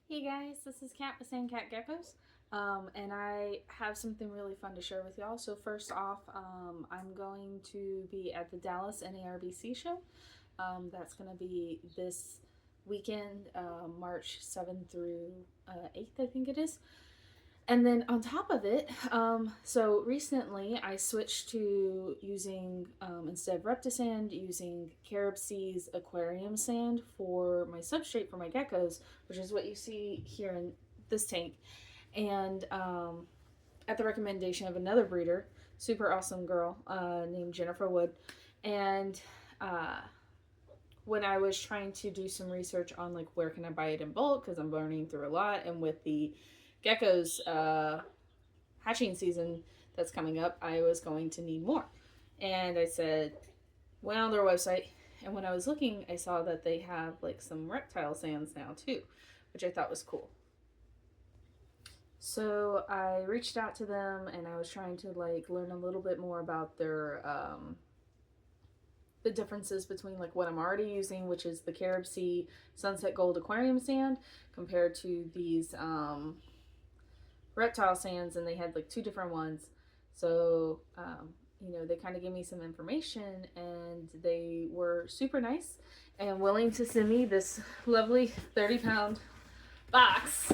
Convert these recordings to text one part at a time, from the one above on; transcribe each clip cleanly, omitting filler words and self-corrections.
Hey guys, this is Kat with Cat Geckos, and I have something really fun to share with y'all. So first off, I'm going to be at the Dallas NARBC show. That's going to be this weekend, March 7th through 8th, I think it is. And then on top of it, so recently I switched to using, instead of Reptisand, using Carib Sea's aquarium sand for my substrate for my geckos, which is what you see here in this tank. And at the recommendation of another breeder, super awesome girl named Jennifer Wood. And when I was trying to do some research on like where can I buy it in bulk, because I'm learning through a lot, and with the geckos hatching season that's coming up, I was going to need more. And I said, went on their website, and when I was looking, I saw that they have like some reptile sands now too, which I thought was cool. So I reached out to them and I was trying to like learn a little bit more about their the differences between like what I'm already using, which is the Carib Sea Sunset Gold Aquarium Sand, compared to these reptile sands, and they had like two different ones. So they kind of gave me some information, and they were super nice and willing to send me this lovely 30-pound box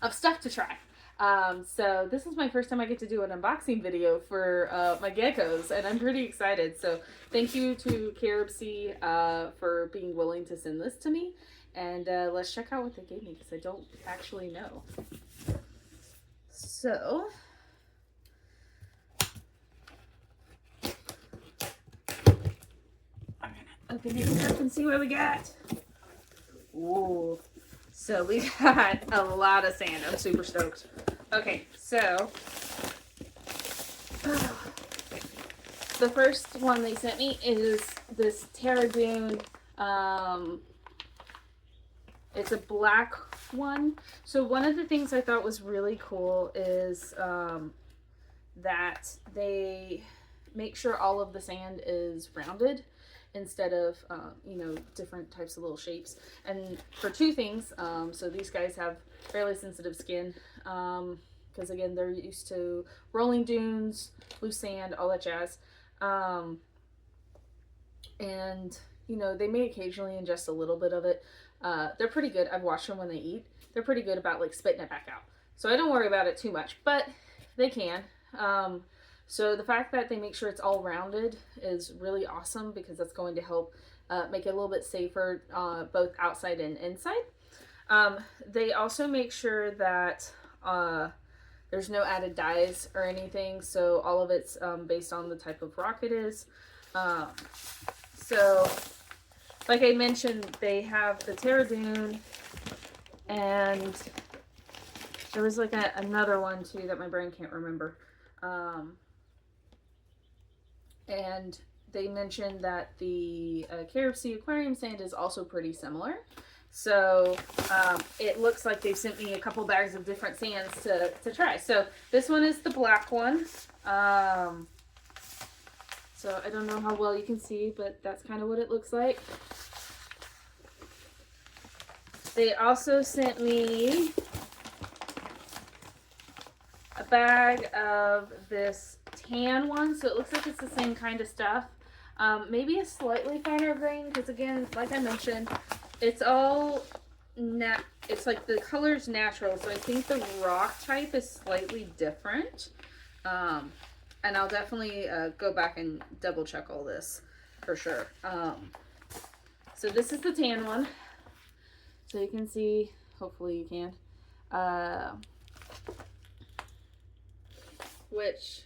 of stuff to try. So this is my first time I get to do an unboxing video for my geckos, and I'm pretty excited. So thank you to Carib Sea for being willing to send this to me. And let's check out what they gave me, because I don't actually know. So I'm gonna open it up and see what we got. Ooh. So we got a lot of sand. I'm super stoked. Okay, so the first one they sent me is this Terra Dune. It's a black one. So one of the things I thought was really cool is that they make sure all of the sand is rounded instead of different types of little shapes, and for two things. So these guys have fairly sensitive skin, because again, they're used to rolling dunes, loose sand, all that jazz. And they may occasionally ingest a little bit of it. They're pretty good. I've watched them when they eat. They're pretty good about like spitting it back out, so I don't worry about it too much, but they can. So the fact that they make sure it's all rounded is really awesome, because that's going to help make it a little bit safer, both outside and inside. They also make sure that there's no added dyes or anything, so all of it's based on the type of rock it is. So like I mentioned, they have the Terra Dune, and there was like another one too that my brain can't remember. And they mentioned that the Carib Sea Aquarium Sand is also pretty similar. So it looks like they've sent me a couple bags of different sands to try. So this one is the black one. So I don't know how well you can see, but that's kind of what it looks like. They also sent me a bag of this tan one, so it looks like it's the same kind of stuff. Maybe a slightly finer grain, because again, like I mentioned, it's all it's like the color's natural, so I think the rock type is slightly different. And I'll definitely go back and double check all this for sure. So this is the tan one. So you can see, hopefully you can, which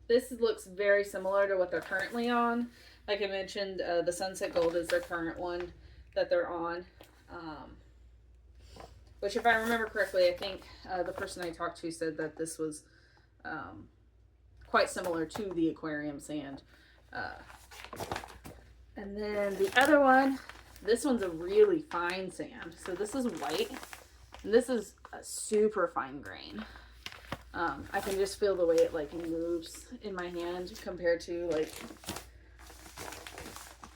this looks very similar to what they're currently on. Like I mentioned, the Sunset Gold is their current one that they're on. Which, if I remember correctly, I think the person I talked to said that this was quite similar to the aquarium sand. And then the other one, this one's a really fine sand. So this is white, and this is a super fine grain. I can just feel the way it like moves in my hand compared to like,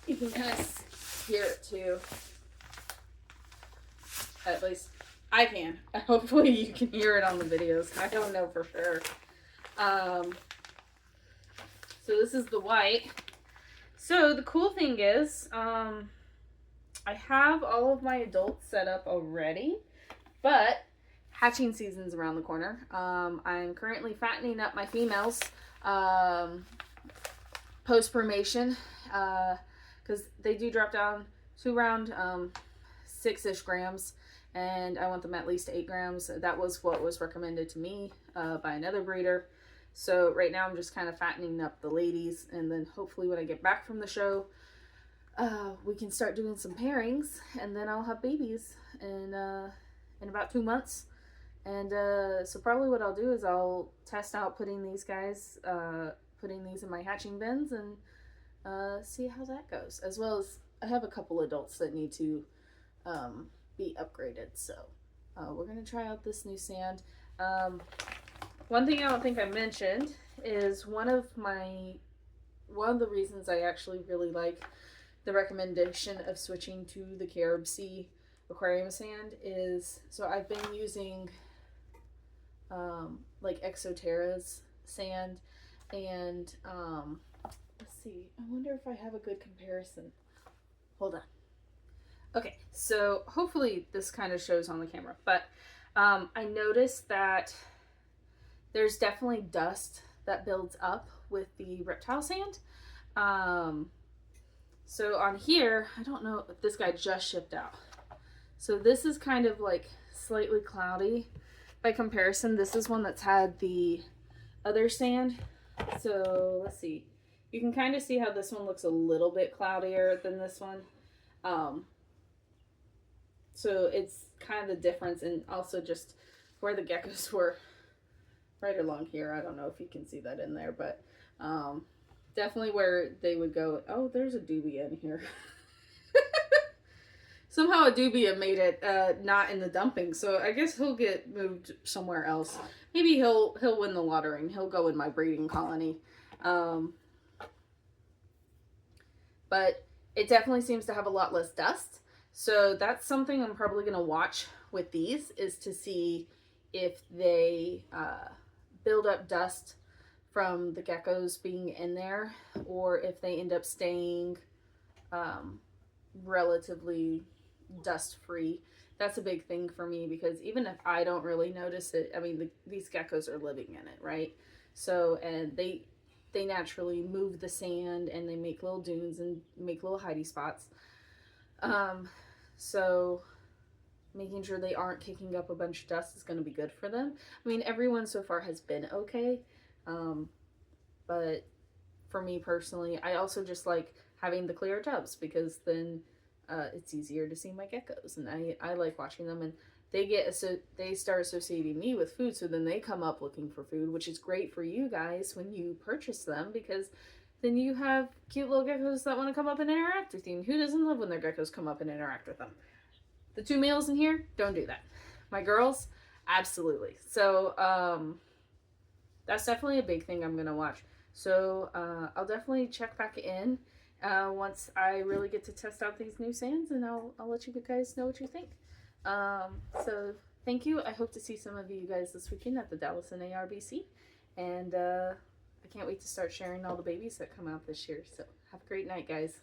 you can kind of hear it too. At least I can. Hopefully you can hear it on the videos. I don't know for sure. So this is the white. So the cool thing is, I have all of my adults set up already, but hatching season's around the corner. I'm currently fattening up my females post-formation because they do drop down to around 6-ish grams, and I want them at least 8 grams. That was what was recommended to me by another breeder. So right now I'm just kind of fattening up the ladies, and then hopefully when I get back from the show, we can start doing some pairings, and then I'll have babies in about 2 months. And so probably what I'll do is I'll test out putting these guys, putting these in my hatching bins, and see how that goes. As well as I have a couple adults that need to be upgraded. So we're gonna try out this new sand. One thing I don't think I mentioned is one of the reasons I actually really like the recommendation of switching to the Carib Sea aquarium sand is, so I've been using like Exoterra's sand, and let's see, I wonder if I have a good comparison. Hold on. Okay, so hopefully this kind of shows on the camera, but I noticed that there's definitely dust that builds up with the reptile sand. So on here, I don't know if this guy just shipped out. So this is kind of like slightly cloudy. By comparison, this is one that's had the other sand. So let's see. You can kind of see how this one looks a little bit cloudier than this one. So it's kind of the difference, and also just where the geckos were right along here. I don't know if you can see that in there, but definitely where they would go. Oh, there's a dubia in here. Somehow a dubia made it not in the dumping, so I guess he'll get moved somewhere else. Maybe he'll win the lottery and he'll go in my breeding colony. But it definitely seems to have a lot less dust. So that's something I'm probably going to watch with these, is to see if they build up dust from the geckos being in there, or if they end up staying relatively dust free. That's a big thing for me, because even if I don't really notice it, I mean, these geckos are living in it, right? So, and they naturally move the sand, and they make little dunes and make little hidey spots. So making sure they aren't kicking up a bunch of dust is going to be good for them. I mean, everyone so far has been okay. But for me personally, I also just like having the clear tubs, because then it's easier to see my geckos, and I like watching them, and they start associating me with food, so then they come up looking for food, which is great for you guys when you purchase them, because then you have cute little geckos that want to come up and interact with you. And who doesn't love when their geckos come up and interact with them? The 2 males in here don't do that. My girls, absolutely. So that's definitely a big thing I'm gonna watch. So I'll definitely check back in once I really get to test out these new sands, and I'll let you guys know what you think. So thank you. I hope to see some of you guys this weekend at the Dallas NARBC, and I can't wait to start sharing all the babies that come out this year. So have a great night, guys.